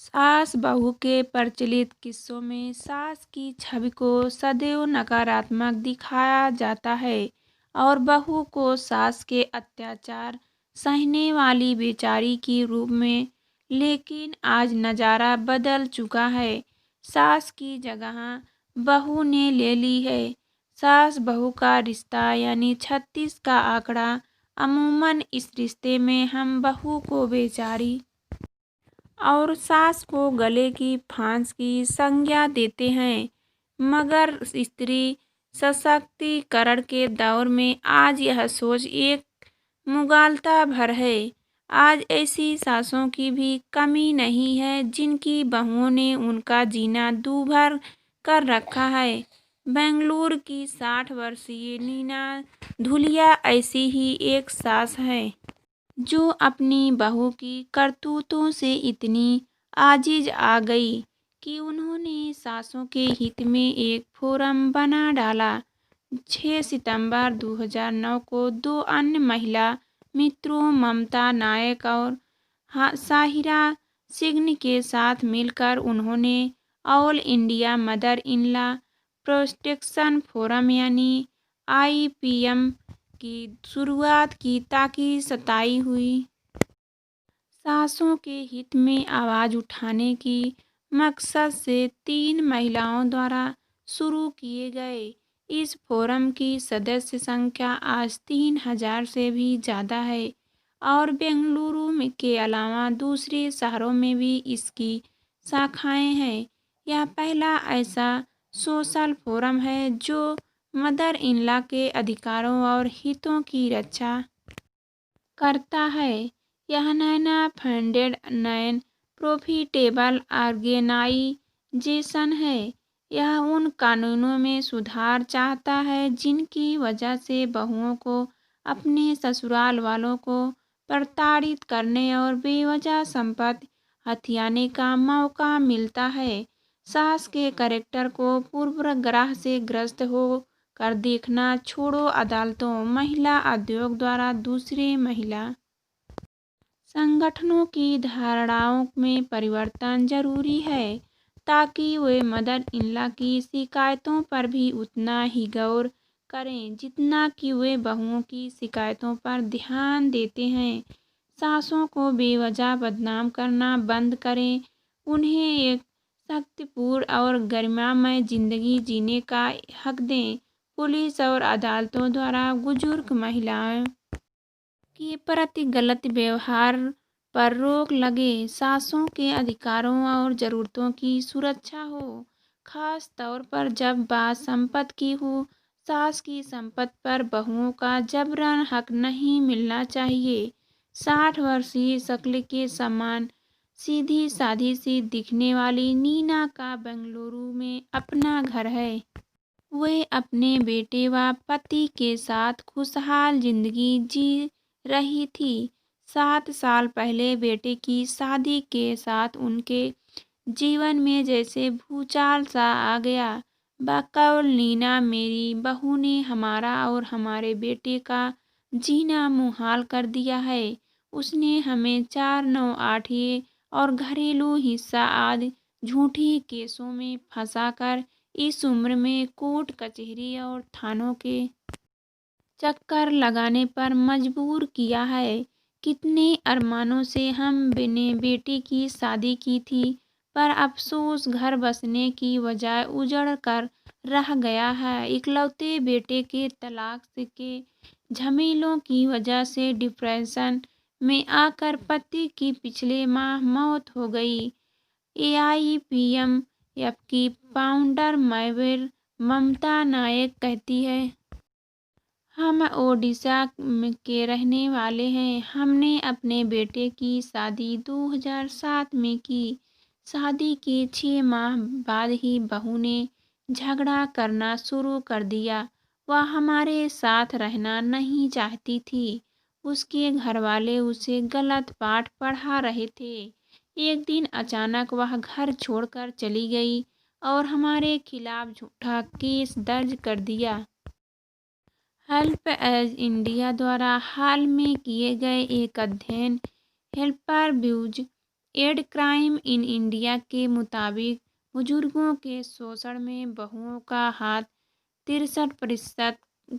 सास बहू के प्रचलित किस्सों में सास की छवि को सदैव नकारात्मक दिखाया जाता है और बहू को सास के अत्याचार सहने वाली बेचारी के रूप में। लेकिन आज नज़ारा बदल चुका है। सास की जगह बहू ने ले ली है। सास बहू का रिश्ता यानी 36 का आंकड़ा। अमूमन इस रिश्ते में हम बहू को बेचारी और सास को गले की फांस की संज्ञा देते हैं। मगर स्त्री सशक्तिकरण के दौर में आज यह सोच एक मुगालता भर है। आज ऐसी सासों की भी कमी नहीं है जिनकी बहुओं ने उनका जीना दूभर कर रखा है। बेंगलुरु की 60 वर्षीय नीना धुलिया ऐसी ही एक सास है जो अपनी बहू की करतूतों से इतनी आजिज आ गई कि उन्होंने सासों के हित में एक फोरम बना डाला। 6 सितंबर 2009 को दो अन्य महिला मित्रों ममता नायक और साहिरा सिग्न के साथ मिलकर उन्होंने all India mother in law protection forum यानी IPM की शुरुआत की ताकि सताई हुई सासों के हित में आवाज़ उठाने की मकसद से 3 महिलाओं द्वारा शुरू किए गए इस फोरम की सदस्य संख्या आज 3000 से भी ज़्यादा है और बेंगलुरु के अलावा दूसरे शहरों में भी इसकी शाखाएं हैं। यह पहला ऐसा सोशल फोरम है जो मदर इन लॉ के अधिकारों और हितों की रक्षा करता है। यह नैना फंडेड नॉन प्रॉफिटेबल ऑर्गेनाइजेशन है। यह उन कानूनों में सुधार चाहता है जिनकी वजह से बहुओं को अपने ससुराल वालों को प्रताड़ित करने और बेवजह संपत्ति हथियाने का मौका मिलता है। सास के कैरेक्टर को पूर्वाग्रह से ग्रस्त हो कर देखना छोड़ो। अदालतों महिला उद्योग द्वारा दूसरे महिला संगठनों की धारणाओं में परिवर्तन जरूरी है ताकि वे मदर इन लॉ की शिकायतों पर भी उतना ही गौर करें जितना कि वे बहुओं की शिकायतों पर ध्यान देते हैं। सासों को बेवजह बदनाम करना बंद करें। उन्हें एक शक्तिपूर्ण और गरिमामय जिंदगी जीने का हक दें। पुलिस और अदालतों द्वारा बुजुर्ग महिलाओं के प्रति गलत व्यवहार पर रोक लगे। सासों के अधिकारों और ज़रूरतों की सुरक्षा हो, खास तौर पर जब बात संपत्ति की हो। सास की संपत्ति पर बहुओं का जबरन हक नहीं मिलना चाहिए। 60 वर्षीय शक्ल के समान सीधी साधी सी दिखने वाली नीना का बेंगलुरु में अपना घर है। वे अपने बेटे व पति के साथ खुशहाल जिंदगी जी रही थी। 7 साल पहले बेटे की शादी के साथ उनके जीवन में जैसे भूचाल सा आ गया। बकौल नीना, मेरी बहू ने हमारा और हमारे बेटे का जीना मुहाल कर दिया है। उसने हमें 498 और घरेलू हिंसा आदि झूठी केसों में फंसाकर इस उम्र में कोर्ट कचहरी और थानों के चक्कर लगाने पर मजबूर किया है। कितने अरमानों से हमने बेटे की शादी की थी, पर अफसोस घर बसने की बजाय उजड़ कर रह गया है। इकलौते बेटे के तलाक के झमेलों की वजह से डिप्रेशन में आकर पति की पिछले माह मौत हो गई। AIPMF की फाउंडर मैवर ममता नायक कहती है, हम ओडिशा के रहने वाले हैं। हमने अपने बेटे की शादी 2007 में की। शादी के 6 माह बाद ही बहू ने झगड़ा करना शुरू कर दिया। वह हमारे साथ रहना नहीं चाहती थी। उसके घरवाले उसे गलत पाठ पढ़ा रहे थे। एक दिन अचानक वह घर छोड़कर चली गई और हमारे खिलाफ झूठा केस दर्ज कर दिया। हेल्प एज इंडिया द्वारा हाल में किए गए एक अध्ययन helper abuse and crime in India के मुताबिक बुजुर्गों के शोषण में बहुओं का हाथ 63%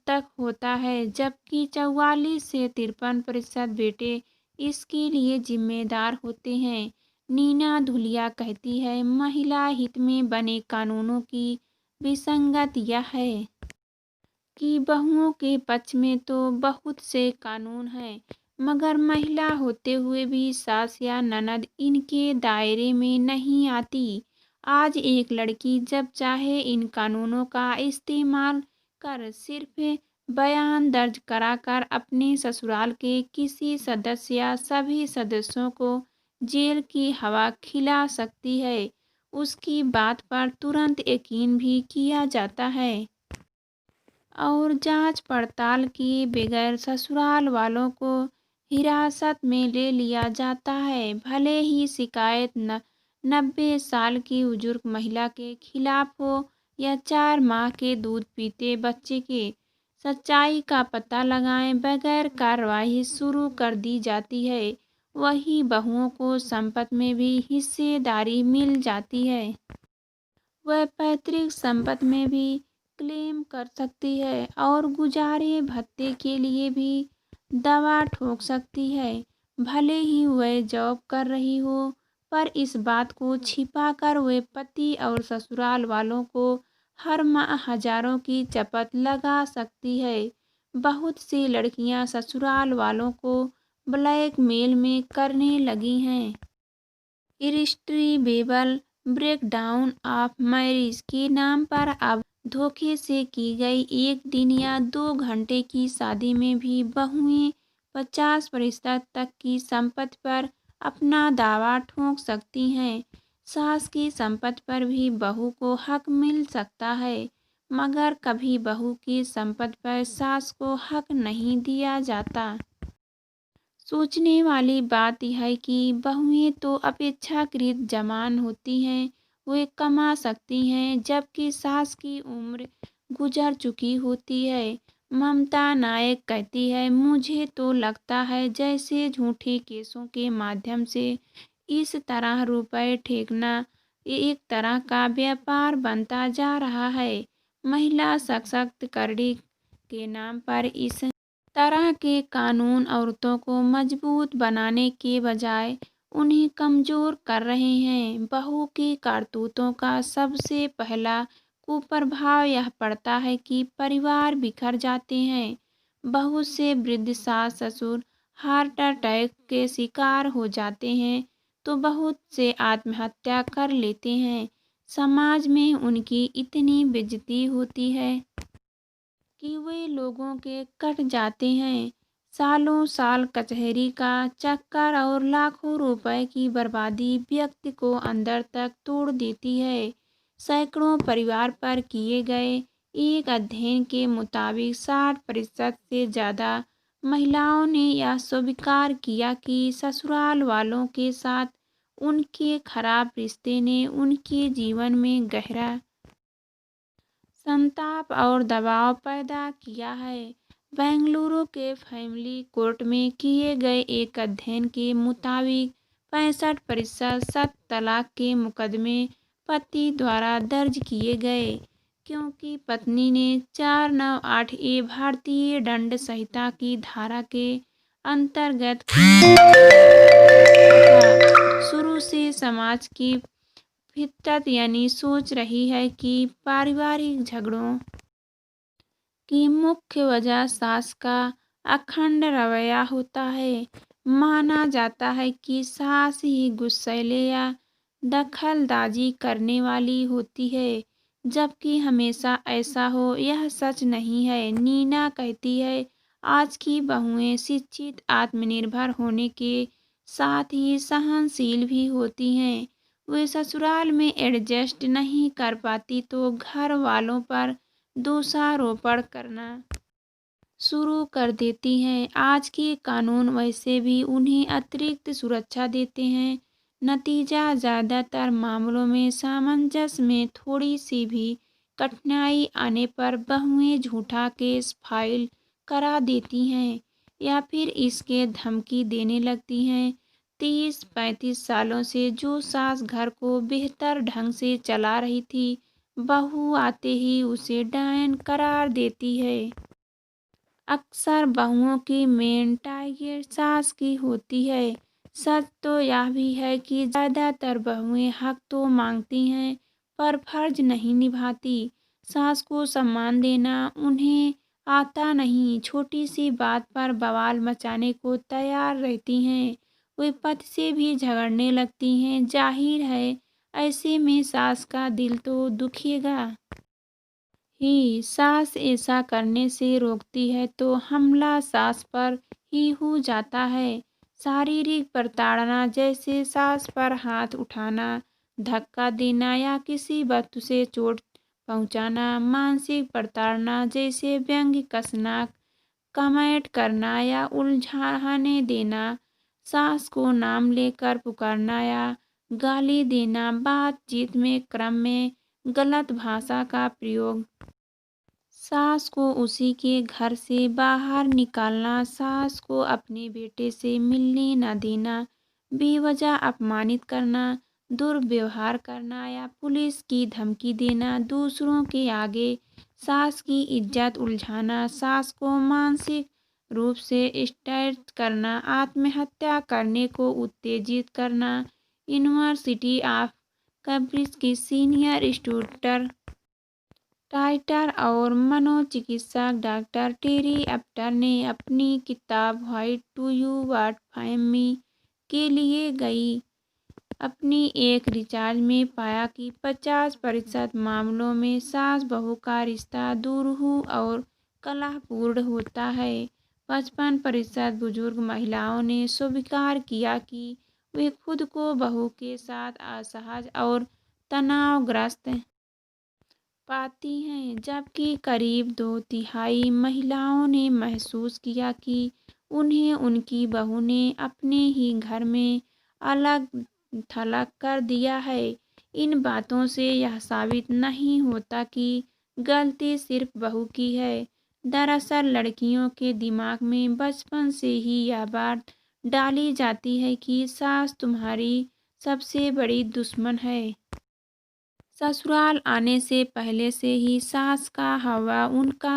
तक होता है, जबकि 44 से 53% बेटे इसके लिए जिम्मेदार होते हैं। नीना धुलिया कहती है, महिला हित में बने कानूनों की विसंगत यह है कि बहुओं के पक्ष में तो बहुत से कानून हैं, मगर महिला होते हुए भी सास या ननद इनके दायरे में नहीं आती। आज एक लड़की जब चाहे इन कानूनों का इस्तेमाल कर सिर्फ बयान दर्ज कराकर अपने ससुराल के किसी सदस्य या सभी सदस्यों को जेल की हवा खिला सकती है। उसकी बात पर तुरंत यकीन भी किया जाता है और जांच पड़ताल किए बगैर ससुराल वालों को हिरासत में ले लिया जाता है, भले ही शिकायत 90 साल की बुजुर्ग महिला के खिलाफ हो या 4 माह के दूध पीते बच्चे के। सच्चाई का पता लगाए बगैर कार्रवाई शुरू कर दी जाती है। वही बहुओं को संपत्ति में भी हिस्सेदारी मिल जाती है। वह पैतृक संपत्ति में भी क्लेम कर सकती है और गुजारे भत्ते के लिए भी दवा ठोक सकती है। भले ही वह जॉब कर रही हो, पर इस बात को छिपाकर वह पति और ससुराल वालों को हर माह हजारों की चपत लगा सकती है। बहुत सी लड़कियां ससुराल वालों को ब्लैकमेल में करने लगी हैं। इरिस्ट्रीवेबल ब्रेकडाउन ऑफ मैरिज के नाम पर अब धोखे से की गई 1 दिन या 2 घंटे की शादी में भी बहुएं 50% तक की संपत्ति पर अपना दावा ठोक सकती हैं। सास की संपत्ति पर भी बहू को हक मिल सकता है, मगर कभी बहू की संपत्ति पर सास को हक नहीं दिया जाता। सोचने वाली बात यह है कि बहुएं तो अपेक्षाकृत जवान होती हैं, वे कमा सकती हैं, जबकि सास की उम्र गुजर चुकी होती है। ममता नायक कहती है, मुझे तो लगता है जैसे झूठे केसों के माध्यम से इस तरह रुपए ठेकना एक तरह का व्यापार बनता जा रहा है। महिला सशक्तिकरण के नाम पर इस तरह के कानून औरतों को मजबूत बनाने के बजाय उन्हें कमजोर कर रहे हैं। बहू की करतूतों का सबसे पहला कुप्रभाव यह पड़ता है कि परिवार बिखर जाते हैं। बहुत से वृद्ध सास ससुर हार्ट अटैक के शिकार हो जाते हैं तो बहुत से आत्महत्या कर लेते हैं। समाज में उनकी इतनी बेइज्जती होती है कि वे लोगों के कट जाते हैं। सालों साल कचहरी का चक्कर और लाखों रुपए की बर्बादी व्यक्ति को अंदर तक तोड़ देती है। सैकड़ों परिवार पर किए गए एक अध्ययन के मुताबिक 60% से ज़्यादा महिलाओं ने यह स्वीकार किया कि ससुराल वालों के साथ उनके खराब रिश्ते ने उनके जीवन में गहरा संताप और दबाव पैदा किया है। बेंगलुरु के फैमिली कोर्ट में किए गए एक अध्ययन के मुताबिक 65% तलाक के मुकदमे पति द्वारा दर्ज किए गए, क्योंकि पत्नी ने 498 भारतीय दंड संहिता की धारा के अंतर्गत शुरू से समाज की फितरत यानी सोच रही है कि पारिवारिक झगड़ों की मुख्य वजह सास का अखंड रवैया होता है। माना जाता है कि सास ही गुस्सैले या दखलंदाजी करने वाली होती है, जबकि हमेशा ऐसा हो यह सच नहीं है। नीना कहती है, आज की बहुएं शिक्षित आत्मनिर्भर होने के साथ ही सहनशील भी होती हैं। वे ससुराल में एडजस्ट नहीं कर पाती तो घर वालों पर दोषारोपण करना शुरू कर देती हैं। आज के कानून वैसे भी उन्हें अतिरिक्त सुरक्षा देते हैं। नतीजा ज़्यादातर मामलों में सामंजस्य में थोड़ी सी भी कठिनाई आने पर बहुएं झूठा केस फाइल करा देती हैं या फिर इसके धमकी देने लगती हैं। 30-35 सालों से जो सास घर को बेहतर ढंग से चला रही थी, बहू आते ही उसे डायन करार देती है। अक्सर बहुओं की मेन टारगेट सास की होती है। सच तो यह भी है कि ज़्यादातर बहुएं हक तो मांगती हैं, पर फर्ज नहीं निभाती। सास को सम्मान देना उन्हें आता नहीं, छोटी सी बात पर बवाल मचाने को तैयार रहती हैं। वे पति से भी झगड़ने लगती हैं। जाहिर है, ऐसे में सास का दिल तो दुखेगा ही। सास ऐसा करने से रोकती है तो हमला सास पर ही हो जाता है। शारीरिक प्रताड़ना जैसे सास पर हाथ उठाना, धक्का देना या किसी वस्तु से चोट पहुंचाना। मानसिक प्रताड़ना जैसे व्यंग्य कसना, कमेंट करना या उलझाने देना। सास को नाम लेकर पुकारना या गाली देना। बातचीत में क्रम में गलत भाषा का प्रयोग। सास को उसी के घर से बाहर निकालना। सास को अपने बेटे से मिलने न देना। बेवजह अपमानित करना, दुर्व्यवहार करना या पुलिस की धमकी देना। दूसरों के आगे सास की इज्जत उलझाना। सास को मानसिक रूप से स्ट्रेस करना। आत्महत्या करने को उत्तेजित करना। यूनिवर्सिटी ऑफ कैम्ब्रिज की सीनियर स्टूडेंट राइटर और मनोचिकित्सक डॉक्टर टेरी एप्टर ने अपनी किताब why do you want from me के लिए गई अपनी एक रिसर्च में पाया कि 50% मामलों में सास बहू का रिश्ता दुरूह और कलहपूर्ण होता है। 55% बुजुर्ग महिलाओं ने स्वीकार किया कि वे खुद को बहू के साथ असहज और तनावग्रस्त पाती हैं, जबकि करीब 2/3 महिलाओं ने महसूस किया कि उन्हें उनकी बहू ने अपने ही घर में अलग थलग कर दिया है। इन बातों से यह साबित नहीं होता कि गलती सिर्फ बहू की है। दरअसल लड़कियों के दिमाग में बचपन से ही यह बात डाली जाती है कि सास तुम्हारी सबसे बड़ी दुश्मन है। ससुराल आने से पहले से ही सास का हवा उनका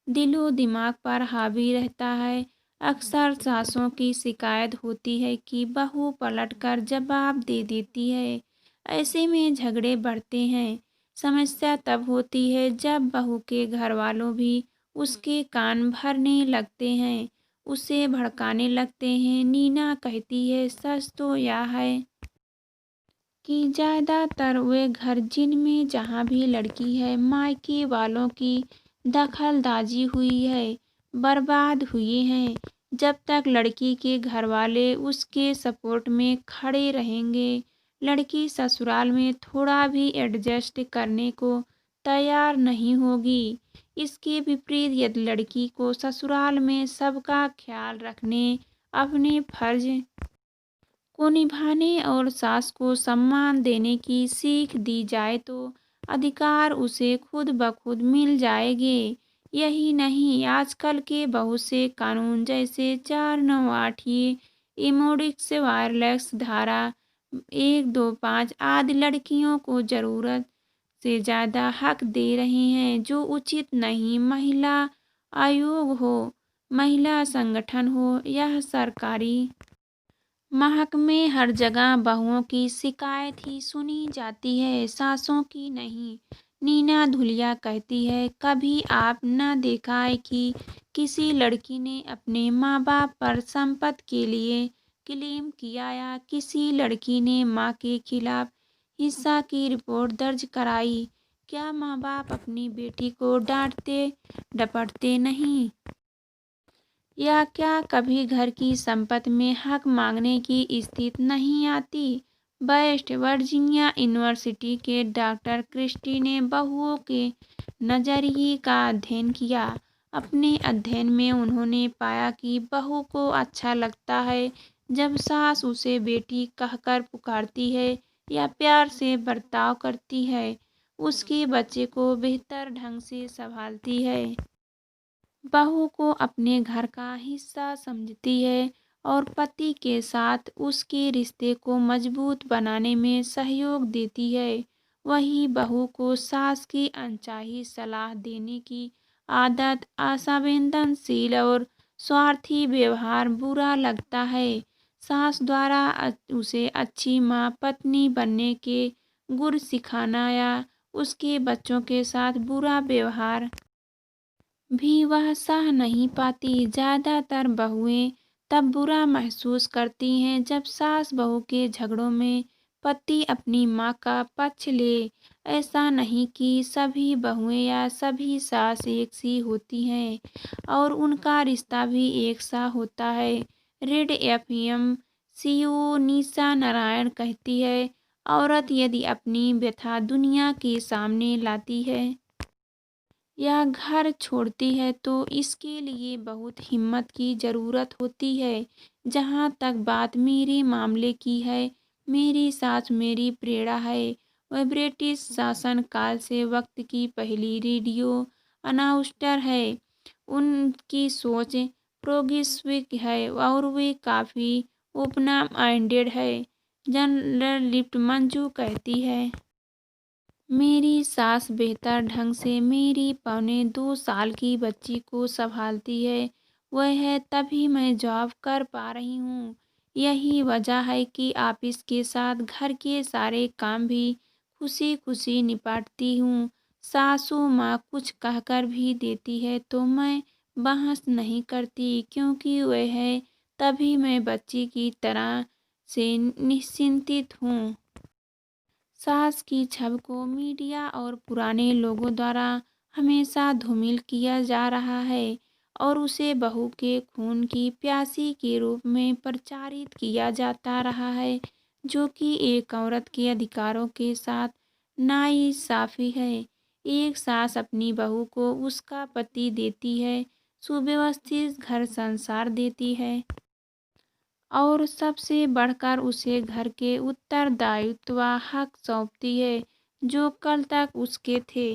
दिलो दिमाग पर हावी रहता है। अक्सर सासों की शिकायत होती है कि बहू पलटकर जवाब दे देती है। ऐसे में झगड़े बढ़ते हैं। समस्या तब होती है जब बहू के घर वालों भी उसके कान भरने लगते हैं, उसे भड़काने लगते हैं। नीना कहती है, सच तो यह है कि ज़्यादातर वे घर जिनमें जहाँ भी लड़की है, मायके वालों की दखलंदाजी हुई है, बर्बाद हुए हैं। जब तक लड़की के घरवाले उसके सपोर्ट में खड़े रहेंगे, लड़की ससुराल में थोड़ा भी एडजस्ट करने को तैयार नहीं होगी। इसके विपरीत यदि लड़की को ससुराल में सबका ख्याल रखने, अपने फर्ज को निभाने और सास को सम्मान देने की सीख दी जाए तो अधिकार उसे खुद ब खुद मिल जाएंगे। यही नहीं, आजकल के बहुत से कानून जैसे 498 इमोडिक्स वायरलेस धारा 125 आदि लड़कियों को ज़रूरत से ज़्यादा हक दे रहे हैं, जो उचित नहीं। महिला आयोग हो, महिला संगठन हो या सरकारी महकमे, हर जगह बहुओं की शिकायत ही सुनी जाती है, सासों की नहीं। नीना धुलिया कहती है, कभी आप न देखा है कि किसी लड़की ने अपने माँ बाप पर संपत्ति के लिए क्लेम किया या किसी लड़की ने माँ के खिलाफ हिंसा की रिपोर्ट दर्ज कराई। क्या माँ बाप अपनी बेटी को डांटते डपटते नहीं? या क्या कभी घर की संपत्ति में हक मांगने की स्थिति नहीं आती? वेस्ट वर्जीनिया यूनिवर्सिटी के डॉक्टर क्रिस्टी ने बहुओं के नजरिए का अध्ययन किया। अपने अध्ययन में उन्होंने पाया कि बहू को अच्छा लगता है जब सास उसे बेटी कहकर पुकारती है या प्यार से बर्ताव करती है, उसके बच्चे को बेहतर ढंग से संभालती है, बहू को अपने घर का हिस्सा समझती है और पति के साथ उसके रिश्ते को मजबूत बनाने में सहयोग देती है। वहीं बहू को सास की अनचाही सलाह देने की आदत, असंवेदनशील और स्वार्थी व्यवहार बुरा लगता है। सास द्वारा उसे अच्छी माँ, पत्नी बनने के गुर सिखाना या उसके बच्चों के साथ बुरा व्यवहार भी वह सह नहीं पाती। ज़्यादातर बहुएं तब बुरा महसूस करती हैं जब सास बहू के झगड़ों में पति अपनी माँ का पक्ष ले। ऐसा नहीं कि सभी बहुएं या सभी सास एक सी होती हैं और उनका रिश्ता भी एक सा होता है। रेड एफएम सीईओ निशा नारायण कहती है, औरत यदि अपनी व्यथा दुनिया के सामने लाती है या घर छोड़ती है तो इसके लिए बहुत हिम्मत की ज़रूरत होती है। जहाँ तक बात मेरे मामले की है, मेरी सास मेरी प्रेरणा है। वह ब्रिटिश शासन काल से वक्त की पहली रेडियो अनाउंसर है। उनकी सोच प्रोग्रेसिव है और वे काफ़ी ओपन माइंडेड है। जर्नलिस्ट मंजू कहती है, मेरी सास बेहतर ढंग से मेरी पौने 2 साल की बच्ची को संभालती है। वह है तभी मैं जॉब कर पा रही हूँ। यही वजह है कि ऑफिस के साथ घर के सारे काम भी खुशी खुशी निपटाती हूँ। सासू माँ कुछ कहकर भी देती है तो मैं बहस नहीं करती, क्योंकि वह है तभी मैं बच्ची की तरह से निश्चिंतित हूँ। सास की छवि को मीडिया और पुराने लोगों द्वारा हमेशा धूमिल किया जा रहा है और उसे बहू के खून की प्यासी के रूप में प्रचारित किया जाता रहा है, जो कि एक औरत के अधिकारों के साथ नाइंसाफ़ी है। एक सास अपनी बहू को उसका पति देती है, सुव्यवस्थित घर संसार देती है और सबसे बढ़कर उसे घर के उत्तरदायित्व व हक सौंपती है जो कल तक उसके थे।